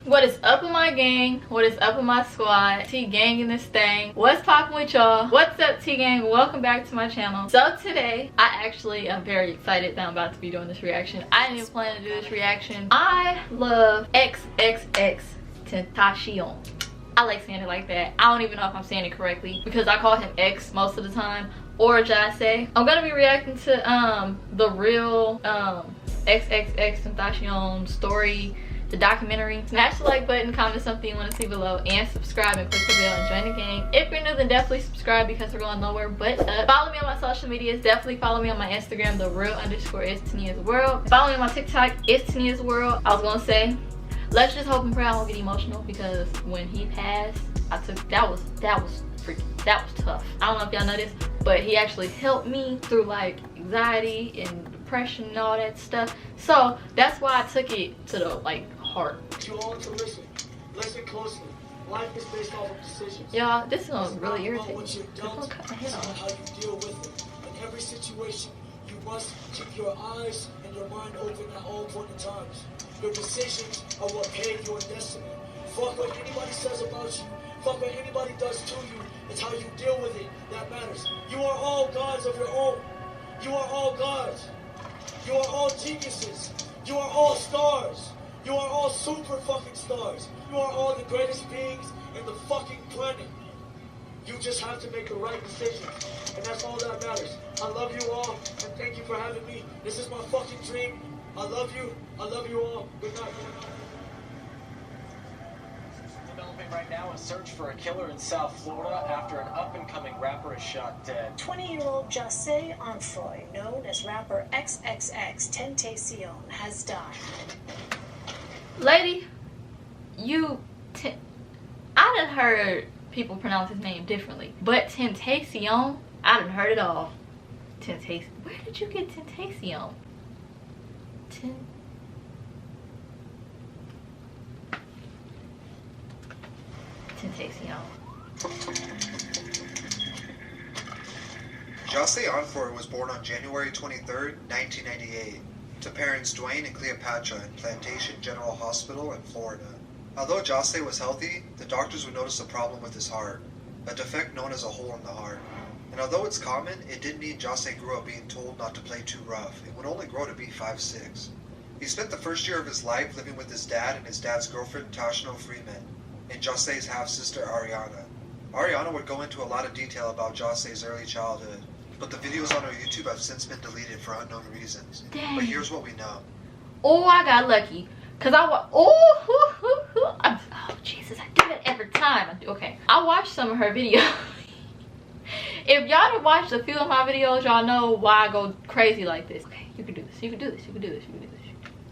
What is up with my gang? What is up with my squad? T-gang in this thing. What's poppin' with y'all? What's up, T-gang? Welcome back to my channel. So today, I actually am very excited that I'm about to be doing this reaction. I didn't even plan to do this reaction. I love XXXTENTACION. I like saying it like that. I don't even know if I'm saying it correctly because I call him X most of the time, or Jase. I'm gonna be reacting to the real XXXTENTACION story, the documentary. Smash the like button, comment something you want to see below, and subscribe and click the bell and join the gang. If you're new, then definitely subscribe because we're going nowhere but up. Follow me on my social medias. Definitely follow me on my Instagram, the real _ is Tania's World. Follow me on my TikTok, it's Tania's World. I was gonna say, let's just hope and pray I won't get emotional because when he passed, that was tough. I don't know if y'all know this, but he actually helped me through like anxiety and depression and all that stuff. So that's why I took it to the like heart. You all to listen closely. Life is based off of decisions. Y'all, this is gonna really irritate me. Don't cut my head off. How you deal with it. In every situation, you must keep your eyes and your mind open at all point in times. Your decisions are what pave your destiny. Fuck what anybody says about you. Fuck what anybody does to you. It's how you deal with it that matters. You are all gods of your own. You are all gods. You are all geniuses. You are all stars. You are all super fucking stars. You are all the greatest beings in the fucking planet. You just have to make the right decisions. And that's all that matters. I love you all, and thank you for having me. This is my fucking dream. I love you. I love you all. Good night. Developing right now a search for a killer in South Florida after an up-and-coming rapper is shot dead. 20-year-old Jose Onfroy, known as rapper XXXTENTACION, has died. Lady, I done heard people pronounce his name differently, but Tentacion, I done heard it all. Tentacion. Where did you get Tentacion? Tentacion. Jose Onfroy was born on January 23rd, 1998, to parents Dwayne and Cleopatra in Plantation General Hospital in Florida. Although Jose was healthy, the doctors would notice a problem with his heart, a defect known as a hole in the heart. And although it's common, it didn't mean Jose grew up being told not to play too rough. It would only grow to be 5'6". He spent the first year of his life living with his dad and his dad's girlfriend Tashno Freeman, and Jose's half-sister Ariana. Ariana would go into a lot of detail about Jose's early childhood, but the videos on her YouTube have since been deleted for unknown reasons. Dang. But here's what we know. Oh, I got lucky. Cause oh Jesus, I do that every time. Okay, I watched some of her videos. If y'all have watched a few of my videos, y'all know why I go crazy like this. Okay, you can do this, you can do this, you can do this, you can do this.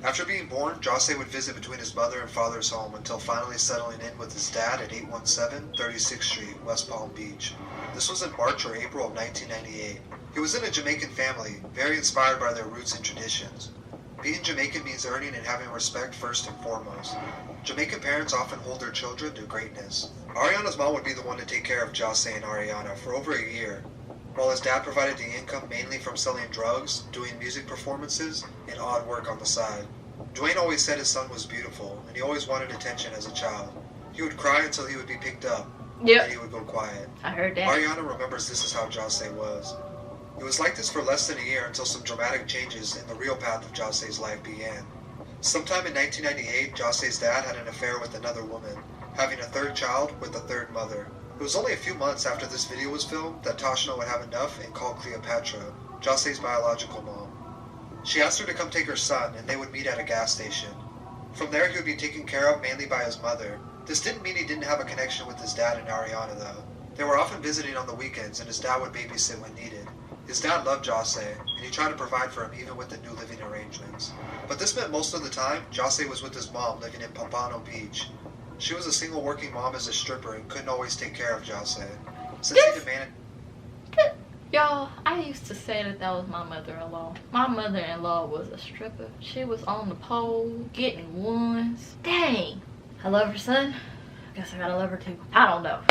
After being born, Jose would visit between his mother and father's home until finally settling in with his dad at 817 36th Street, West Palm Beach. This was in March or April of 1998. He was in a Jamaican family, very inspired by their roots and traditions. Being Jamaican means earning and having respect first and foremost. Jamaican parents often hold their children to greatness. Ariana's mom would be the one to take care of Jose and Ariana for over a year, while his dad provided the income mainly from selling drugs, doing music performances, and odd work on the side. Dwayne always said his son was beautiful, and he always wanted attention as a child. He would cry until he would be picked up, and he would go quiet. I heard that. Ariana remembers this is how Jose was. It was like this for less than a year until some dramatic changes in the real path of Jose's life began. Sometime in 1998, Jose's dad had an affair with another woman, having a third child with a third mother. It was only a few months after this video was filmed that Tashno would have enough and call Cleopatra, Jose's biological mom. She asked her to come take her son, and they would meet at a gas station. From there, he would be taken care of mainly by his mother. This didn't mean he didn't have a connection with his dad and Ariana, though. They were often visiting on the weekends, and his dad would babysit when needed. His dad loved Jose, and he tried to provide for him even with the new living arrangements. But this meant most of the time, Jose was with his mom living in Pompano Beach. She was a single working mom as a stripper and couldn't always take care of Jose. Since he demanded... Y'all, I used to say that was my mother-in-law. My mother-in-law was a stripper. She was on the pole, getting ones. Dang. I love her son. I guess I gotta love her too. I don't know.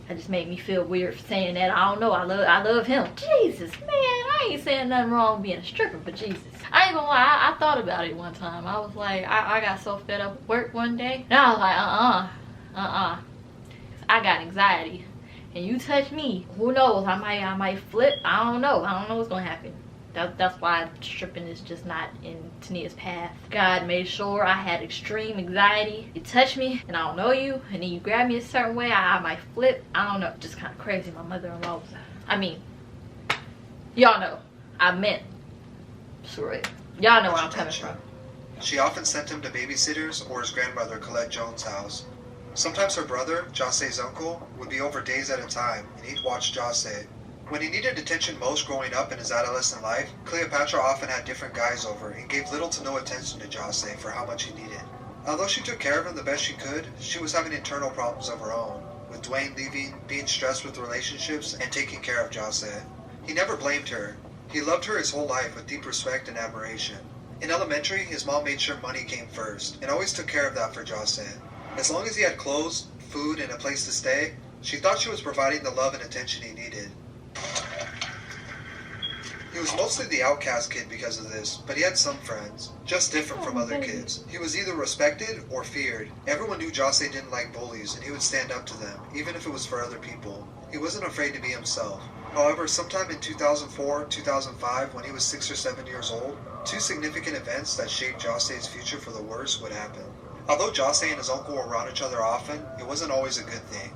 That just made me feel weird for saying that. I don't know. I love him. Jesus, man. I ain't saying nothing wrong with being a stripper, but Jesus. I ain't gonna lie, I thought about it one time. I was like, I got so fed up with work one day. And I was like, I got anxiety. And you touch me, who knows? I might flip. I don't know what's gonna happen. That's why stripping is just not in Tania's path. God made sure I had extreme anxiety. You touch me and I don't know you, and then you grab me a certain way, I might flip. I don't know, just kind of crazy. My mother-in-law was, I mean, y'all know, I meant, sorry. Y'all know where I'm coming from. She often sent him to babysitters or his grandmother Colette Jones' house. Sometimes her brother, Jocelyn's uncle, would be over days at a time, and he'd watch Jocelyn. When he needed attention most growing up in his adolescent life, Cleopatra often had different guys over and gave little to no attention to Jocelyn for how much he needed. Although she took care of him the best she could, she was having internal problems of her own, with Dwayne leaving, being stressed with relationships, and taking care of Jocelyn. He never blamed her. He loved her his whole life with deep respect and admiration. In elementary, his mom made sure money came first, and always took care of that for Jocelyn. As long as he had clothes, food, and a place to stay, she thought she was providing the love and attention he needed. He was mostly the outcast kid because of this, but he had some friends, just different from other kids. He was either respected or feared. Everyone knew Jocelyn didn't like bullies, and he would stand up to them, even if it was for other people. He wasn't afraid to be himself. However, sometime in 2004-2005, when he was 6 or 7 years old, two significant events that shaped Jocelyn's future for the worse would happen. Although Jocelyn and his uncle were around each other often, it wasn't always a good thing.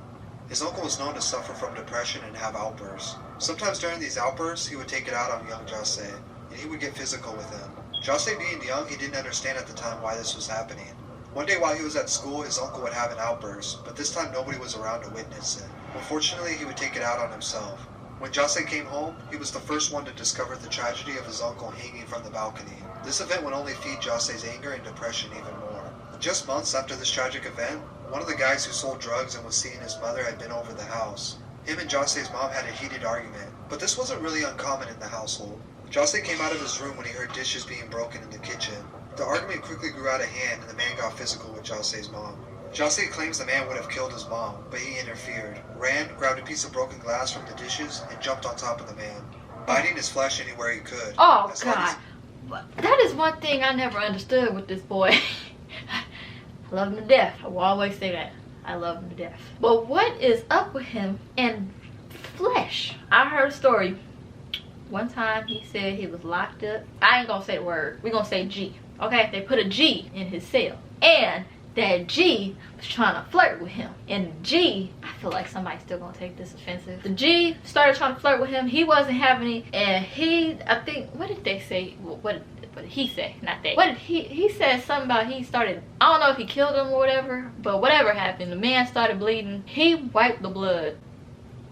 His uncle was known to suffer from depression and have outbursts. Sometimes during these outbursts, he would take it out on young Jocelyn, and he would get physical with him. Jocelyn being young, he didn't understand at the time why this was happening. One day while he was at school, his uncle would have an outburst, but this time nobody was around to witness it. Unfortunately, he would take it out on himself. When Jocelyn came home, he was the first one to discover the tragedy of his uncle hanging from the balcony. This event would only feed Jocelyn's anger and depression even more. Just months after this tragic event, one of the guys who sold drugs and was seeing his mother had been over the house. Him and Jocelyn's mom had a heated argument, but this wasn't really uncommon in the household. Jocelyn came out of his room when he heard dishes being broken in the kitchen. The argument quickly grew out of hand and the man got physical with Jocelyn's mom. Jocelyn claims the man would have killed his mom, but he interfered, ran, grabbed a piece of broken glass from the dishes, and jumped on top of the man, biting his flesh anywhere he could. Oh, God. That is one thing I never understood with this boy. I love him to death. I will always say that. I love him to death. But what is up with him and flesh? I heard a story. One time he said he was locked up. I ain't gonna say the word. We're gonna say G. Okay? They put a G in his cell. And that G was trying to flirt with him. And the G, I feel like somebody's still gonna take this offensive. The G started trying to flirt with him. He wasn't having it. And he, I think, what did they say? What did he say? Not they. What did he said something about he started, I don't know if he killed him or whatever, but whatever happened, the man started bleeding. He wiped the blood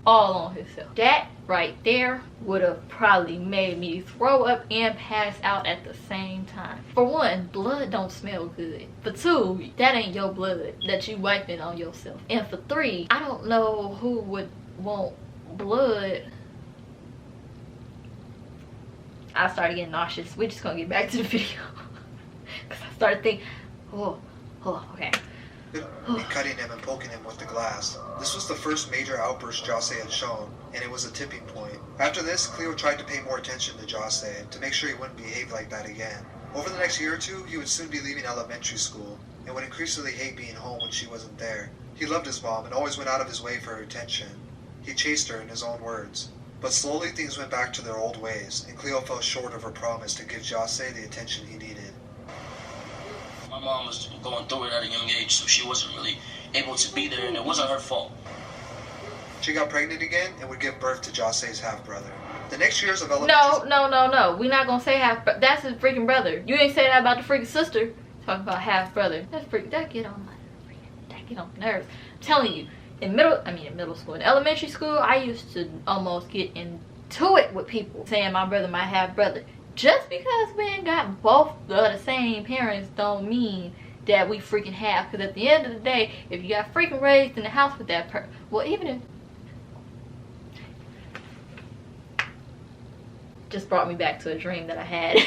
all on himself. That right there would have probably made me throw up and pass out at the same time. For one, blood don't smell good. For two, that ain't your blood that you wiping on yourself. And for three, I don't know who would want blood. I started getting nauseous. We're just gonna get back to the video. Because I started thinking, okay. Cutting him and poking him with the glass. This was the first major outburst Jocelyn had shown, and it was a tipping point. After this, Cleo tried to pay more attention to Jocelyn to make sure he wouldn't behave like that again. Over the next year or two, he would soon be leaving elementary school, and would increasingly hate being home when she wasn't there. He loved his mom and always went out of his way for her attention. He chased her in his own words. But slowly things went back to their old ways, and Cleo fell short of her promise to give Jocelyn the attention he needed. My mom was going through it at a young age, so she wasn't really able to be there, and it wasn't her fault. She got pregnant again and would give birth to Jocelyn's half-brother. The next years of elementary... No. We're not gonna say half... That's his freaking brother. You ain't say that about the freaking sister. Talking about half-brother. That get on my nerves. I'm telling you. In middle school, in elementary school, I used to almost get into it with people saying my brother, my half brother. Just because we ain't got both the same parents don't mean that we freaking have. Because at the end of the day, if you got freaking raised in the house with that person, well, even if just brought me back to a dream that I had.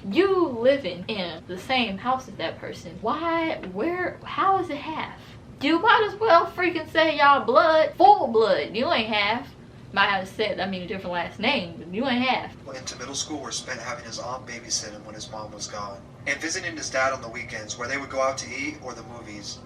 You living in the same house as that person. Why? Where? How is it half? You might as well freaking say y'all blood, full blood. You ain't half. Might have said, I mean, a different last name, but you ain't half. Into middle school were spent having his aunt babysit him when his mom was gone, and visiting his dad on the weekends where they would go out to eat or the movies.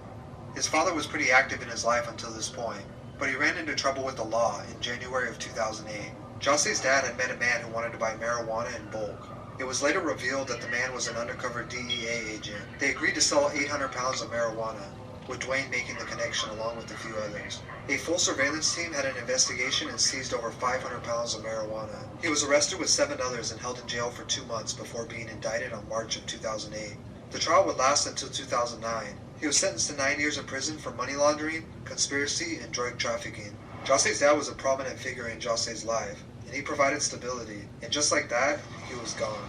His father was pretty active in his life until this point, but he ran into trouble with the law in January of 2008. Josse's dad had met a man who wanted to buy marijuana in bulk. It was later revealed that the man was an undercover DEA agent. They agreed to sell 800 pounds of marijuana, with Dwayne making the connection along with a few others. A full surveillance team had an investigation and seized over 500 pounds of marijuana. He was arrested with 7 others and held in jail for 2 months before being indicted on March of 2008. The trial would last until 2009. He was sentenced to 9 years in prison for money laundering, conspiracy, and drug trafficking. Josse's dad was a prominent figure in Josse's life, and he provided stability, and just like that, he was gone.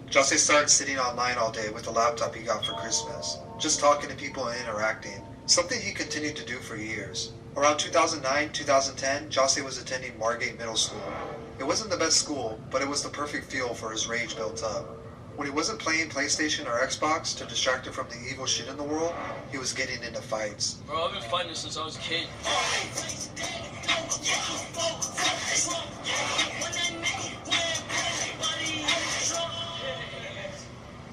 Josse started sitting online all day with the laptop he got for Christmas, just talking to people and interacting, something he continued to do for years. Around 2009-2010, Josse was attending Margate Middle School. It wasn't the best school, but it was the perfect fuel for his rage built up. When he wasn't playing PlayStation or Xbox to distract him from the evil shit in the world, he was getting into fights. Bro, I've been fighting since I was a kid.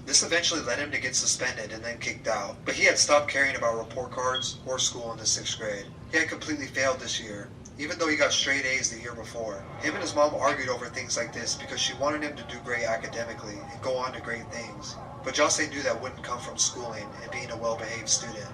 This eventually led him to get suspended and then kicked out, but he had stopped caring about report cards or school in the 6th grade. He had completely failed this year, even though he got straight A's the year before. Him and his mom argued over things like this because she wanted him to do great academically and go on to great things. But Josse knew that wouldn't come from schooling and being a well-behaved student.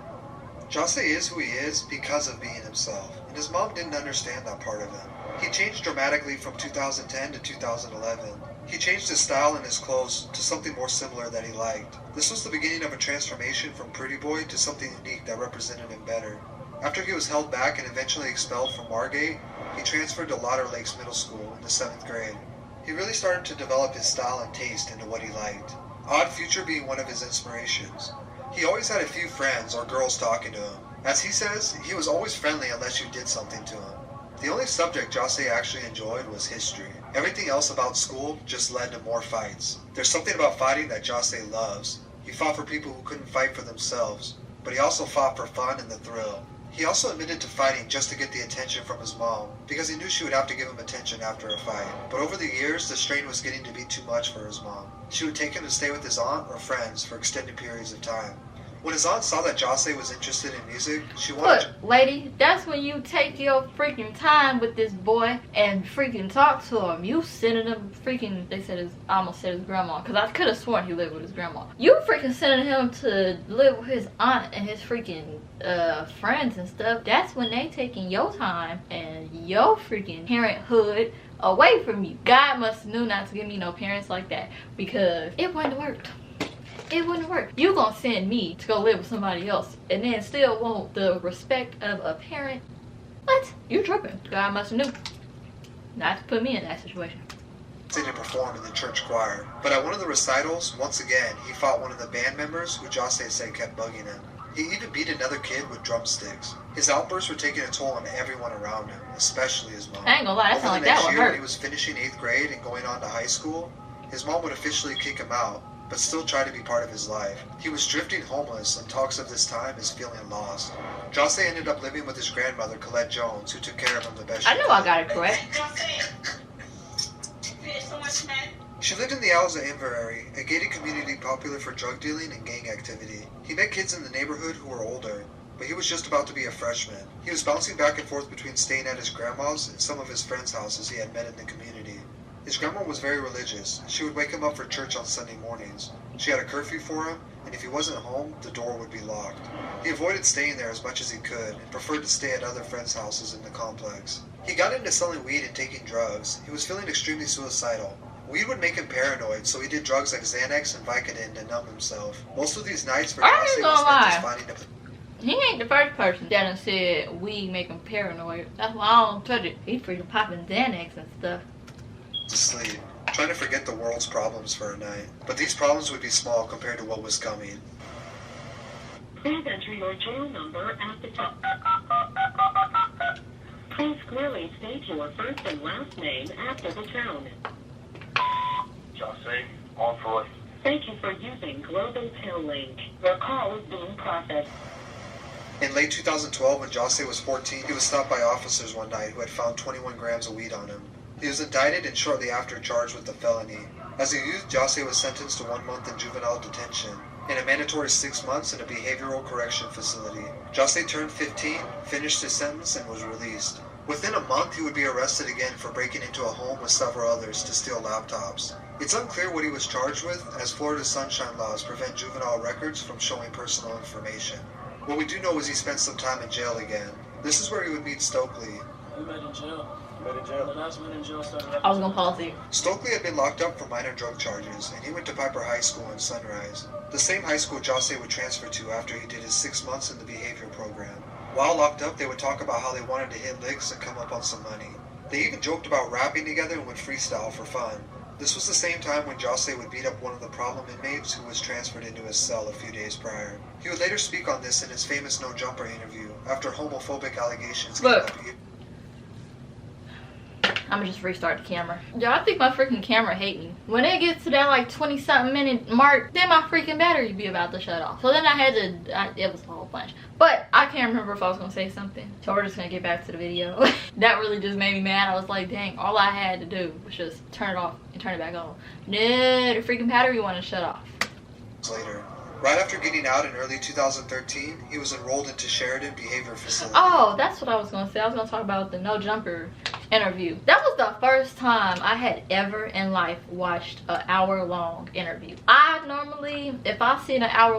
Josse is who he is because of being himself, and his mom didn't understand that part of him. He changed dramatically from 2010 to 2011. He changed his style and his clothes to something more similar that he liked. This was the beginning of a transformation from pretty boy to something unique that represented him better. After he was held back and eventually expelled from Margate, he transferred to Lauder Lakes Middle School in the 7th grade. He really started to develop his style and taste into what he liked, Odd Future being one of his inspirations. He always had a few friends or girls talking to him. As he says, he was always friendly unless you did something to him. The only subject Josse actually enjoyed was history. Everything else about school just led to more fights. There's something about fighting that Josse loves. He fought for people who couldn't fight for themselves, but he also fought for fun and the thrill. He also admitted to fighting just to get the attention from his mom, because he knew she would have to give him attention after a fight. But over the years, the strain was getting to be too much for his mom. She would take him to stay with his aunt or friends for extended periods of time. When his aunt saw that Josse was interested in music, she wanted... Look, lady, that's when you take your freaking time with this boy and freaking talk to him. You sending him freaking... They said I almost said his grandma, because I could have sworn he lived with his grandma. You freaking sending him to live with his aunt and his freaking friends and stuff. That's when they taking your time and your freaking parenthood away from you. God must have knew not to give me no parents like that, because it wouldn't have worked. It wouldn't work. You gonna send me to go live with somebody else and then still want the respect of a parent? What? You tripping. God must have knew not to put me in that situation. to perform in the church choir. But at one of the recitals, once again, he fought one of the band members who Josse said kept bugging him. He even beat another kid with drumsticks. His outbursts were taking a toll on everyone around him, especially his mom. I ain't gonna lie, that sounds like that would hurt. When he was finishing 8th grade and going on to high school, his mom would officially kick him out, but still try to be part of his life. He was drifting homeless and talks of this time as feeling lost. Josse ended up living with his grandmother, Colette Jones, who took care of him the best she could. I know I got it correct. She lived in the Isles of Inverary, a gated community popular for drug dealing and gang activity. He met kids in the neighborhood who were older, but he was just about to be a freshman. He was bouncing back and forth between staying at his grandma's and some of his friends' houses he had met in the community. His grandma was very religious. She would wake him up for church on Sunday mornings. She had a curfew for him, and if he wasn't home, the door would be locked. He avoided staying there as much as he could, and preferred to stay at other friends' houses in the complex. He got into selling weed and taking drugs. He was feeling extremely suicidal. Weed would make him paranoid, so he did drugs like Xanax and Vicodin to numb himself. Most of these nights for Josse was spent just finding a... He ain't the first person that done said weed make him paranoid. That's why I don't touch it. He's freaking popping Xanax and stuff. To sleep, trying to forget the world's problems for a night. But these problems would be small compared to what was coming. Please enter your jail number at the top. Please clearly state your first and last name after the tone. Josse, on for it. Thank you for using Global Tail Link. Your call is being processed. In late 2012, when Jose was 14, he was stopped by officers one night who had found 21 grams of weed on him. He was indicted and shortly after charged with the felony. As a youth, Jose was sentenced to 1 month in juvenile detention and a mandatory 6 months in a behavioral correction facility. Jose turned 15, finished his sentence, and was released. Within a month, he would be arrested again for breaking into a home with several others to steal laptops. It's unclear what he was charged with, as Florida's sunshine laws prevent juvenile records from showing personal information. What we do know is he spent some time in jail again. This is where he would meet Stokely. We met in jail. The last one in jail started. I was gonna pause it. Stokely had been locked up for minor drug charges, and he went to Piper High School in Sunrise, the same high school Jose would transfer to after he did his 6 months in the behavior program. While locked up, they would talk about how they wanted to hit licks and come up on some money. They even joked about rapping together and would freestyle for fun. This was the same time when Jose would beat up one of the problem inmates who was transferred into his cell a few days prior. He would later speak on this in his famous No Jumper interview after homophobic allegations came up. I'm gonna just restart the camera. Yo, I think my freaking camera hate me. When it gets to that like 20-something minute mark, then my freaking battery be about to shut off. So then I had to, it was a whole bunch. But I can't remember if I was gonna say something. So we're just gonna get back to the video. That really just made me mad. I was like, dang, all I had to do was just turn it off and turn it back on. No, the freaking battery wanted to shut off. Later. Right after getting out in early 2013, he was enrolled into Sheridan Behavior Facility. Oh, that's what I was gonna say. I was gonna talk about the No Jumper interview. That was the first time I had ever in life watched an hour-long interview. I normally, if I seen an hour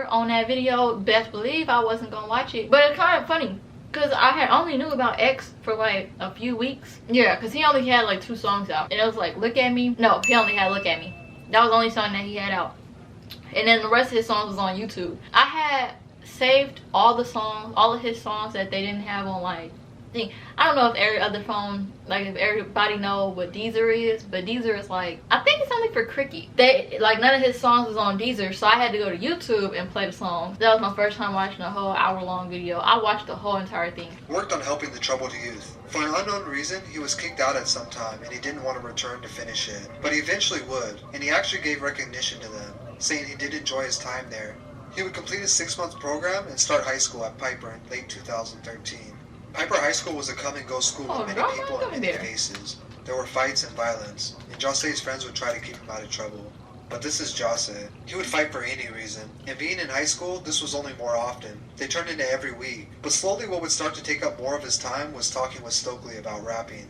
on that video, best believe I wasn't gonna watch it. But it's kind of funny because I had only knew about X for like a few weeks. Yeah, because he only had like 2 songs out, and it was like Look At Me. No, he only had Look At Me. That was the only song that he had out, and then the rest of his songs was on YouTube. I had saved all the songs, all of his songs that they didn't have on like thing. I don't know if every other phone, like if everybody know what Deezer is, but Deezer is like, I think it's only for Cricket. They like none of his songs was on Deezer, so I had to go to YouTube and play the songs. That was my first time watching a whole hour-long video. I watched the whole entire thing. Worked on helping the troubled youth. For an unknown reason, he was kicked out at some time and he didn't want to return to finish it. But he eventually would, and he actually gave recognition to them, saying he did enjoy his time there. He would complete his 6-month program and start high school at Piper in late 2013. Piper High School was a come-and-go school with many people and many faces. There were fights and violence, and Jose's friends would try to keep him out of trouble. But this is Jose. He would fight for any reason, and being in high school, this was only more often. They turned into every week. But slowly what would start to take up more of his time was talking with Stokely about rapping.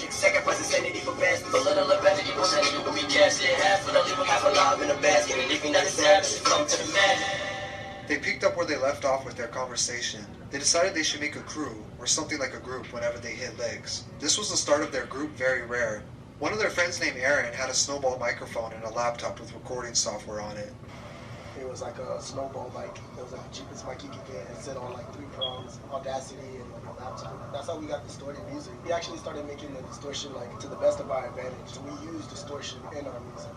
Second person sanity for best, a little advantage equals sanity, but we cast it half of the liver, half alive in a basket, and if you're not a savage, come to the man. They picked up where they left off with their conversation. They decided they should make a crew, or something like a group whenever they hit legs. This was the start of their group Very Rare. One of their friends named Aaron had a snowball microphone and a laptop with recording software on it. It was like a snowball mic. It was like the cheapest mic you could get. It set on like 3 prongs, Audacity, and like a laptop. That's how we got distorted music. We actually started making the distortion like to the best of our advantage. So we use distortion in our music.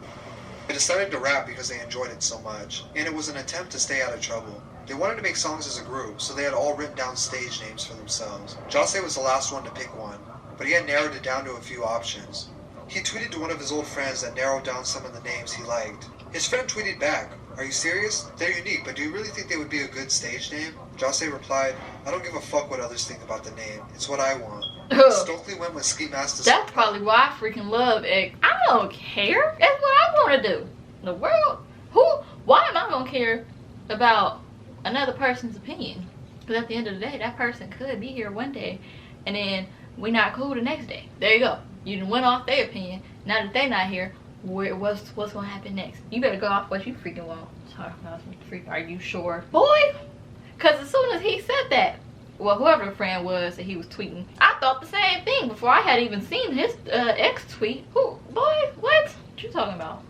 They decided to rap because they enjoyed it so much, and it was an attempt to stay out of trouble. They wanted to make songs as a group, so they had all written down stage names for themselves. Jose was the last one to pick one, but he had narrowed it down to a few options. He tweeted to one of his old friends that narrowed down some of the names he liked. His friend tweeted back, "Are you serious? They're unique, but do you really think they would be a good stage name?" Jose replied, "I don't give a fuck what others think about the name. It's what I want." Stokely went with Ski Master. That's probably why I freaking love X. I don't care. That's what I want to do. The world? Why am I going to care about another person's opinion? Because at the end of the day, that person could be here one day, and then we not cool the next day. There you go. You done went off their opinion. Now that they not here, what's going to happen next? You better go off what you freaking want. Are you sure? Boy, because as soon as he said that, well, whoever the friend was that he was tweeting, I thought the same thing before I had even seen his ex tweet. Boy, what you talking about?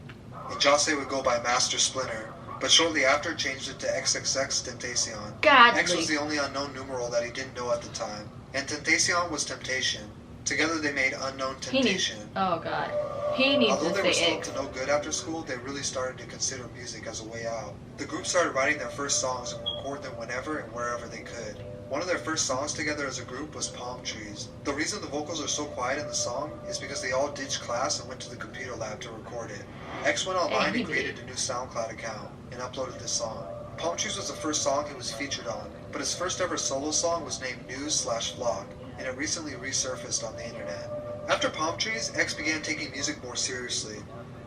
And Jose would go by Master Splinter, but shortly after changed it to XXXTENTACION. God, X was the only unknown numeral that he didn't know at the time, and Tentacion was temptation. Together they made Unknown Temptation. Oh God, he needs Although to they were say still X. up to no good after school, they really started to consider music as a way out. The group started writing their first songs and would record them whenever and wherever they could. One of their first songs together as a group was Palm Trees. The reason the vocals are so quiet in the song is because they all ditched class and went to the computer lab to record it. X went online and created a new SoundCloud account and uploaded this song. Palm Trees was the first song he was featured on, but his first ever solo song was named News/Vlog, and it recently resurfaced on the internet. After Palm Trees, X began taking music more seriously.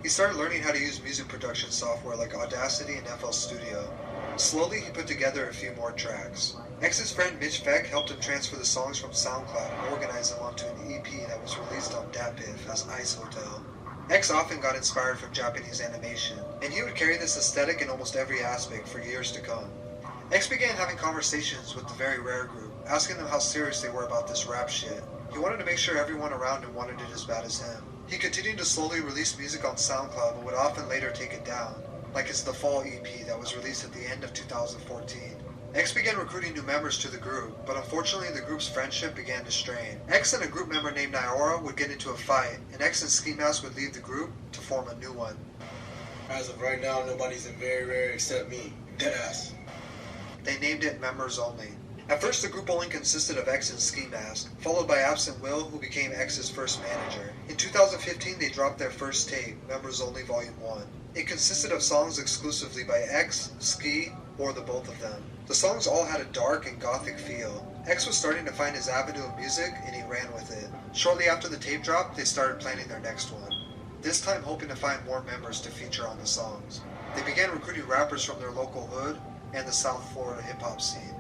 He started learning how to use music production software like Audacity and FL Studio. Slowly, he put together a few more tracks. X's friend Mitch Feck helped him transfer the songs from SoundCloud and organize them onto an EP that was released on DatPiff as Ice Hotel. X often got inspired from Japanese animation, and he would carry this aesthetic in almost every aspect for years to come. X began having conversations with the Very Rare group, asking them how serious they were about this rap shit. He wanted to make sure everyone around him wanted it as bad as him. He continued to slowly release music on SoundCloud, but would often later take it down, like his The Fall EP that was released at the end of 2014. X began recruiting new members to the group, but unfortunately the group's friendship began to strain. X and a group member named Nyora would get into a fight, and X and Ski Mask would leave the group to form a new one. As of right now, nobody's in Very Rare except me. Deadass. They named it Members Only. At first the group only consisted of X and Ski Mask, followed by Absent Will, who became X's first manager. In 2015 they dropped their first tape, Members Only Volume 1. It consisted of songs exclusively by X, Ski, or the both of them. The songs all had a dark and gothic feel. X was starting to find his avenue of music, and he ran with it. Shortly after the tape dropped, they started planning their next one. This time hoping to find more members to feature on the songs. They began recruiting rappers from their local hood and the South Florida hip-hop scene.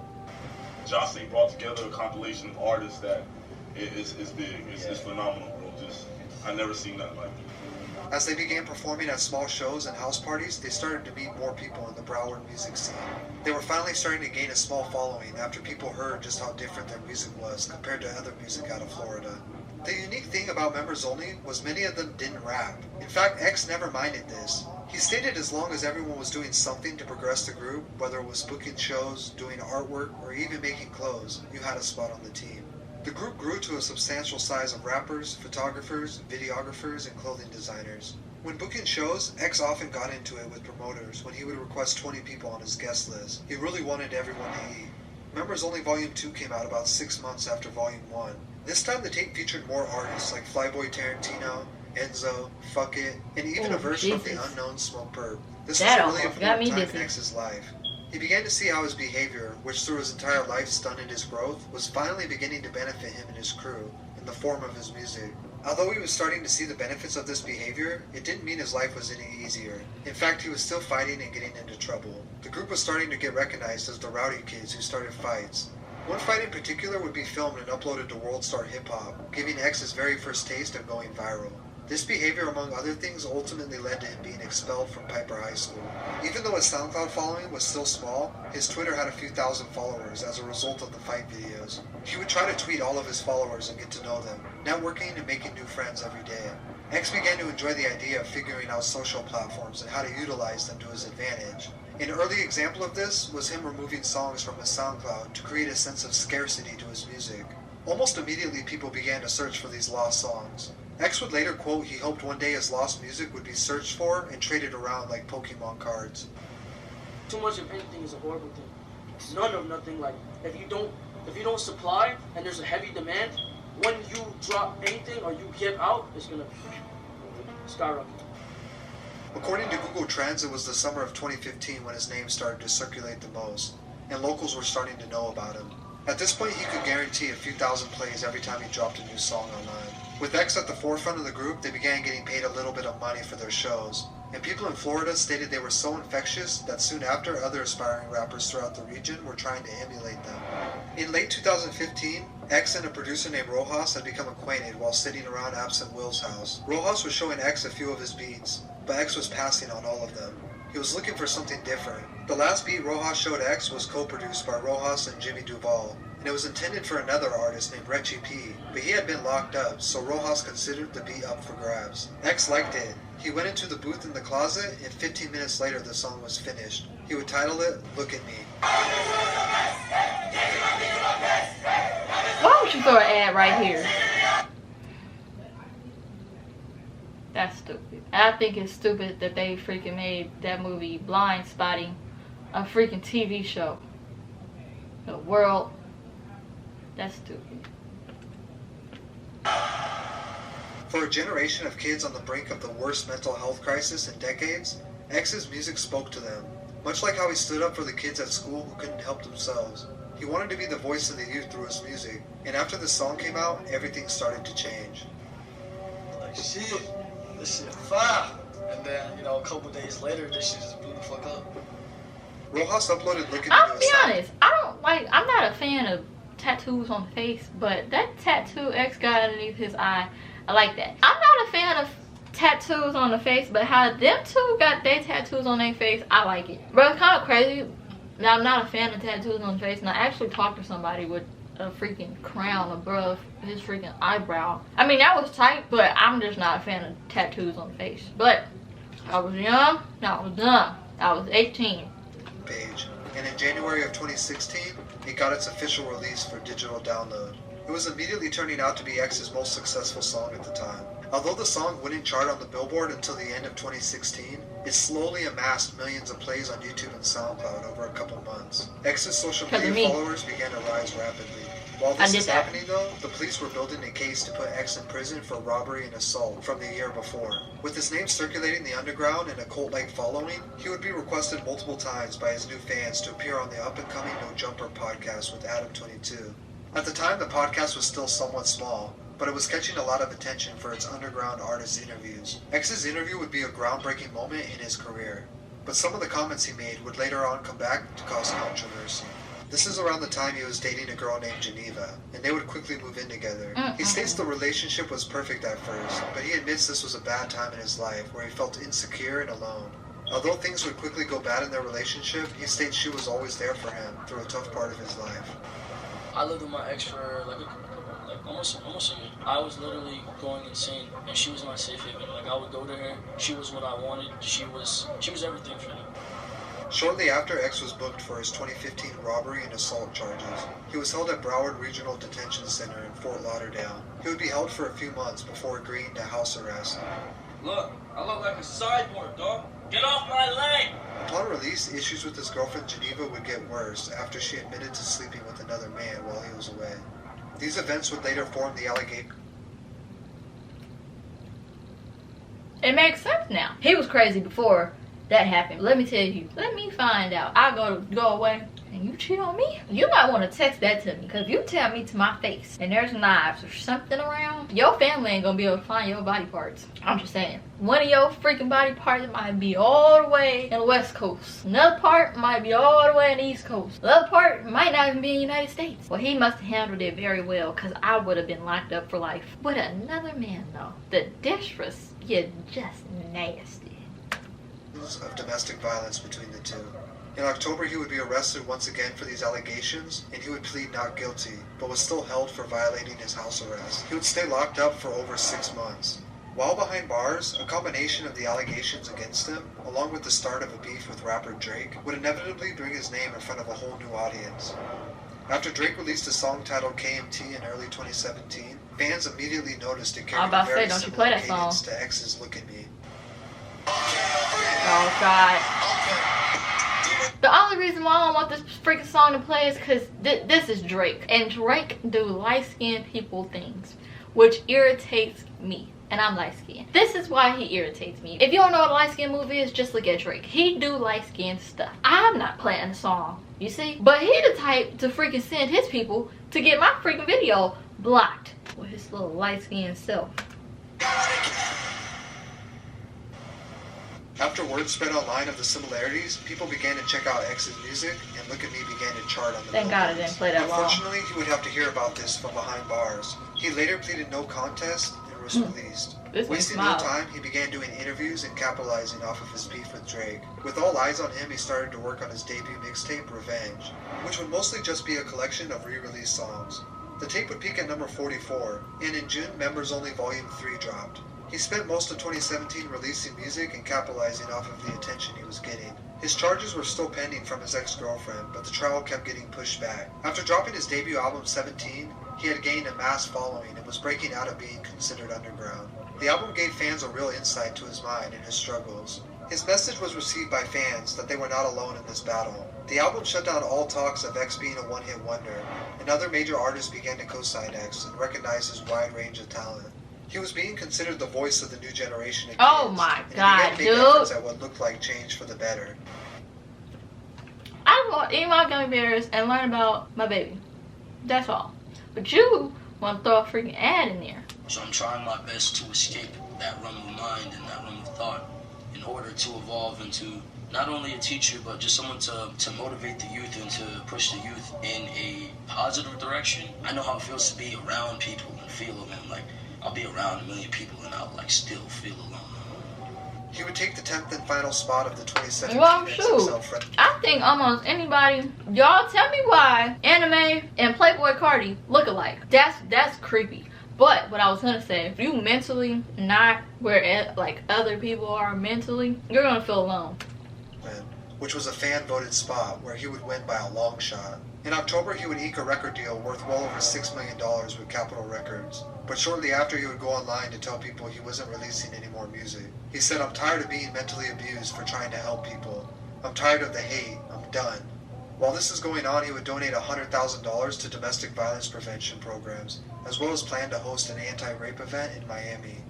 José brought together a compilation of artists that is big. It's phenomenal, bro. I never seen nothing like it. As they began performing at small shows and house parties, they started to meet more people in the Broward music scene. They were finally starting to gain a small following after people heard just how different their music was compared to other music out of Florida. The unique thing about Members Only was many of them didn't rap. In fact, X never minded this. He stated as long as everyone was doing something to progress the group, whether it was booking shows, doing artwork, or even making clothes, you had a spot on the team. The group grew to a substantial size of rappers, photographers, videographers, and clothing designers. When booking shows, X often got into it with promoters when he would request 20 people on his guest list. He really wanted everyone to eat. Members Only Volume 2 came out about 6 months after Volume 1. This time the tape featured more artists like Flyboy Tarantino, Enzo, Fuck It, and even a verse from the unknown Smoke Perp. This was a really important time in X's life. He began to see how his behavior, which through his entire life stunted his growth, was finally beginning to benefit him and his crew in the form of his music. Although he was starting to see the benefits of this behavior, it didn't mean his life was any easier. In fact, he was still fighting and getting into trouble. The group was starting to get recognized as the rowdy kids who started fights. One fight in particular would be filmed and uploaded to World Star Hip Hop, giving X his very first taste of going viral. This behavior, among other things, ultimately led to him being expelled from Piper High School. Even though his SoundCloud following was still small, his Twitter had a few thousand followers as a result of the fight videos. He would try to tweet all of his followers and get to know them, networking and making new friends every day. X began to enjoy the idea of figuring out social platforms and how to utilize them to his advantage. An early example of this was him removing songs from his SoundCloud to create a sense of scarcity to his music. Almost immediately people began to search for these lost songs. X would later quote he hoped one day his lost music would be searched for and traded around like Pokemon cards. Too much of anything is a horrible thing. None of nothing. Like if you don't supply and there's a heavy demand, when you drop anything or you give out, it's gonna skyrocket. According to Google Trends, it was the summer of 2015 when his name started to circulate the most, and locals were starting to know about him. At this point, he could guarantee a few thousand plays every time he dropped a new song online. With X at the forefront of the group, they began getting paid a little bit of money for their shows, and people in Florida stated they were so infectious that soon after, other aspiring rappers throughout the region were trying to emulate them. In late 2015, X and a producer named Rojas had become acquainted while sitting around Absent Will's house. Rojas was showing X a few of his beats, but X was passing on all of them. He was looking for something different. The last beat Rojas showed X was co-produced by Rojas and Jimmy Duval, and it was intended for another artist named Retchie P, but he had been locked up, so Rojas considered the beat up for grabs. X liked it. He went into the booth in the closet, and 15 minutes later the song was finished. He would title it, Look at Me. Why would you throw an ad right here? That's stupid. I think it's stupid that they freaking made that movie Blind Spotting a freaking TV show. The world. That's stupid. For a generation of kids on the brink of the worst mental health crisis in decades, X's music spoke to them. Much like how he stood up for the kids at school who couldn't help themselves. He wanted to be the voice of the youth through his music, and after the song came out, everything started to change. Like, shit, this shit fire. And then, you know, a couple days later, this shit just blew the fuck up. Rojas uploaded looking I'm gonna be honest, I'm not a fan of tattoos on the face, but that tattoo X got underneath his eye, I like that. I'm not a fan of tattoos on the face, but how them two got their tattoos on their face, I like it. Bro, it's kind of crazy. Now, I'm not a fan of tattoos on the face, and I actually talked to somebody with a freaking crown above his freaking eyebrow. I mean, that was tight, but I'm just not a fan of tattoos on the face. But I was young, I was dumb, I was 18. Page. And in January of 2016, it got its official release for digital download. It was immediately turning out to be X's most successful song at the time. Although the song wouldn't chart on the Billboard until the end of 2016, it slowly amassed millions of plays on YouTube and SoundCloud over a couple months. X's social media followers began to rise rapidly. While this is happening though, the police were building a case to put X in prison for robbery and assault from the year before. With his name circulating the underground and a cult-like following, he would be requested multiple times by his new fans to appear on the up-and-coming No Jumper podcast with Adam22. At the time, the podcast was still somewhat small, but it was catching a lot of attention for its underground artist interviews. X's interview would be a groundbreaking moment in his career, but some of the comments he made would later on come back to cause controversy. This is around the time he was dating a girl named Geneva, and they would quickly move in together. He states the relationship was perfect at first, but he admits this was a bad time in his life where he felt insecure and alone. Although things would quickly go bad in their relationship, he states she was always there for him through a tough part of his life. I lived with my ex for almost a year. I was literally going insane, and she was my safe haven. Like, I would go to her. She was what I wanted. She was everything for me. Shortly after, X was booked for his 2015 robbery and assault charges. He was held at Broward Regional Detention Center in Fort Lauderdale. He would be held for a few months before agreeing to house arrest. Look, I look like a sideboard, dog. Get off my leg! Upon release, issues with his girlfriend Geneva would get worse after she admitted to sleeping with another man while he was away. These events would later form the allegation. It makes sense now. He was crazy before that happened. Let me tell you, let me find out. I go away and you cheat on me? You might want to text that to me, because if you tell me to my face and there's knives or something around, your family ain't gonna be able to find your body parts. I'm just saying. One of your freaking body parts might be all the way in the West Coast. Another part might be all the way in the East Coast. The other part might not even be in the United States. Well, he must have handled it very well, because I would have been locked up for life. But another man, though, the disrespect, you're just nasty. Of domestic violence between the two. In October, he would be arrested once again for these allegations, and he would plead not guilty, but was still held for violating his house arrest. He would stay locked up for over 6 months. While behind bars, a combination of the allegations against him, along with the start of a beef with rapper Drake, would inevitably bring his name in front of a whole new audience. After Drake released a song titled KMT in early 2017, fans immediately noticed it carried a very similar cadence to X's Look at Me. Oh God. The only reason why I don't want this freaking song to play is because this is Drake. And Drake do light-skinned people things, which irritates me. And I'm light-skinned. This is why he irritates me. If you don't know what a light-skinned movie is, just look at Drake. He do light-skinned stuff. I'm not playing the song, you see? But he the type to freaking send his people to get my freaking video blocked with his little light-skinned self. After word spread online of the similarities, people began to check out X's music, and Look at Me began to chart on the Thank God it didn't play that long. Unfortunately, he would have to hear about this from behind bars. He later pleaded no contest and was released. Wasting no time, he began doing interviews and capitalizing off of his beef with Drake. With all eyes on him, he started to work on his debut mixtape, Revenge, which would mostly just be a collection of re-released songs. The tape would peak at number 44, and in June, Members Only Volume 3 dropped. He spent most of 2017 releasing music and capitalizing off of the attention he was getting. His charges were still pending from his ex-girlfriend, but the trial kept getting pushed back. After dropping his debut album 17, he had gained a mass following and was breaking out of being considered underground. The album gave fans a real insight to his mind and his struggles. His message was received by fans that they were not alone in this battle. The album shut down all talks of X being a one-hit wonder, and other major artists began to co-sign X and recognize his wide range of talent. He was being considered the voice of the new generation of kids. Oh my God, and he began to make efforts at what looked like change for the better. eat my gummy bears and learn about my baby. That's all. But you want to throw a freaking ad in there. So I'm trying my best to escape that realm of mind and that realm of thought in order to evolve into not only a teacher, but just someone to motivate the youth and to push the youth in a positive direction. I know how it feels to be around people and feel alone. Like, I'll be around a million people and I'll like still feel alone. He would take the 10th and final spot of the 2017 Well, shoot. I think almost anybody. Y'all tell me why anime and Playboy Cardi look alike. That's creepy. But what I was gonna say, if you mentally not where like other people are mentally, you're gonna feel alone. Which was a fan-voted spot where he would win by a long shot. In October, he would eke a record deal worth well over $6 million with Capitol Records. But shortly after, he would go online to tell people he wasn't releasing any more music. He said, "I'm tired of being mentally abused for trying to help people. I'm tired of the hate. I'm done." While this is going on, he would donate $100,000 to domestic violence prevention programs, as well as plan to host an anti-rape event in Miami.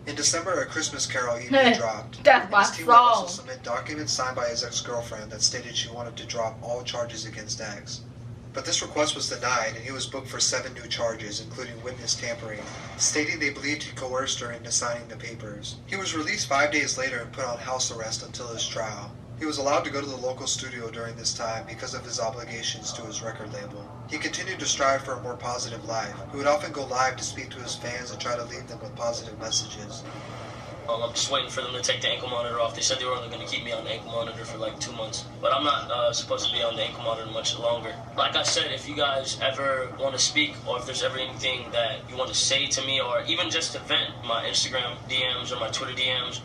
In December, A Christmas Carol EP dropped. That's my his team would also song. submit documents signed by his ex-girlfriend that stated she wanted to drop all charges against X. But this request was denied, and he was booked for 7 new charges, including witness tampering, stating they believed he coerced her into signing the papers. He was released 5 days later and put on house arrest until his trial. He was allowed to go to the local studio during this time because of his obligations to his record label. He continued to strive for a more positive life. He would often go live to speak to his fans and try to leave them with positive messages. I'm just waiting for them to take the ankle monitor off. They said they were only going to keep me on the ankle monitor for like 2 months. But I'm not supposed to be on the ankle monitor much longer. Like I said, if you guys ever want to speak, or if there's ever anything that you want to say to me, or even just to vent, my Instagram DMs or my Twitter DMs.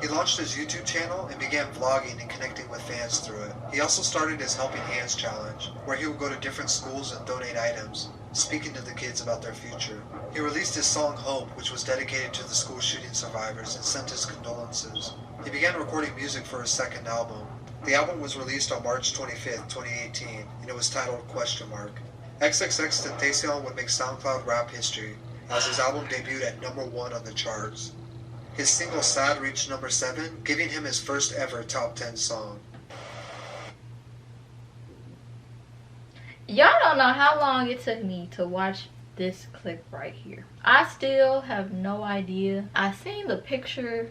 He launched his YouTube channel and began vlogging and connecting with fans through it. He also started his Helping Hands Challenge, where he would go to different schools and donate items, speaking to the kids about their future. He released his song Hope, which was dedicated to the school shooting survivors, and sent his condolences. He began recording music for his second album. The album was released on March 25th, 2018, and it was titled ? XXXTENTACION would make SoundCloud rap history, as his album debuted at #1 on the charts. His single Sad reached #7, giving him his first ever top 10 song. Y'all don't know how long it took me to watch this clip right here. I still have no idea. I seen the picture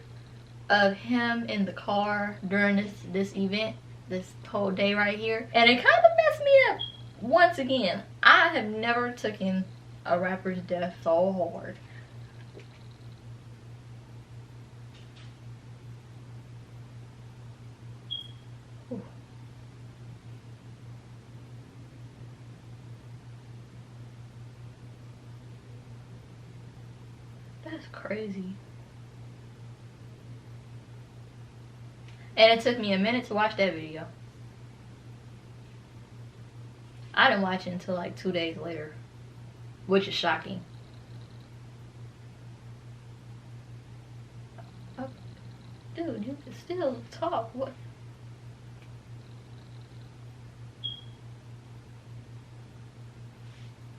of him in the car during this event, this whole day right here, and it kind of messed me up once again. I have never taken a rapper's death so hard. That's crazy. And it took me a minute to watch that video. I didn't watch it until like 2 days later, which is shocking. Oh, dude, you can still talk. What?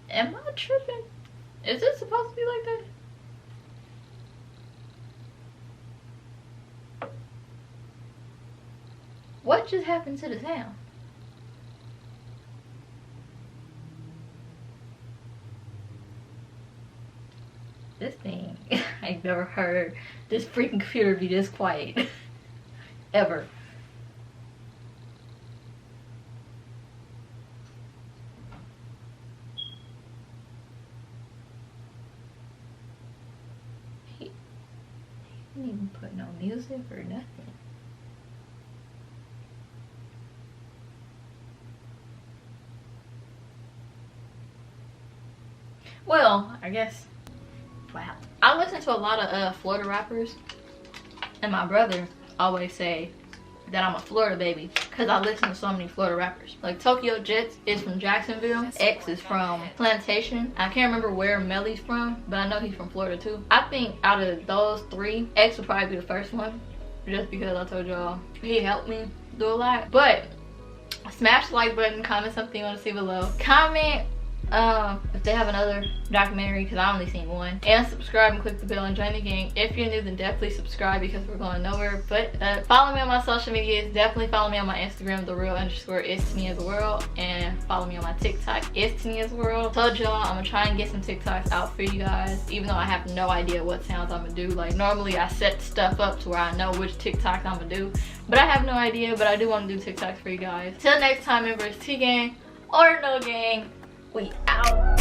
Am I tripping? Is this supposed to be like that? What just happened to the sound? This thing, I've never heard this freaking computer be this quiet. Ever. He didn't even put no music or nothing. Well, I guess, wow. I listen to a lot of Florida rappers, and my brother always say that I'm a Florida baby because I listen to so many Florida rappers. Like Tokyo Jets is from Jacksonville, X is from Plantation. I can't remember where Melly's from, but I know he's from Florida too. I think out of those 3, X would probably be the first one, just because I told y'all he helped me do a lot. But smash the like button, comment something you want to see below. Comment if they have another documentary, because I only seen one. And subscribe and click the bell and join the gang. If you're new, then definitely subscribe because we're going nowhere but up. Follow me on my social medias. Definitely follow me on my Instagram, _is_Tania's_world, and follow me on my TikTok, is_Tania's_world. Told y'all I'm gonna try and get some TikToks out for you guys, even though I have no idea what sounds I'm gonna do. Like normally I set stuff up to where I know which TikTok I'm gonna do, but I have no idea. But I do want to do TikToks for you guys. Till next time, members, T gang or no gang, we out.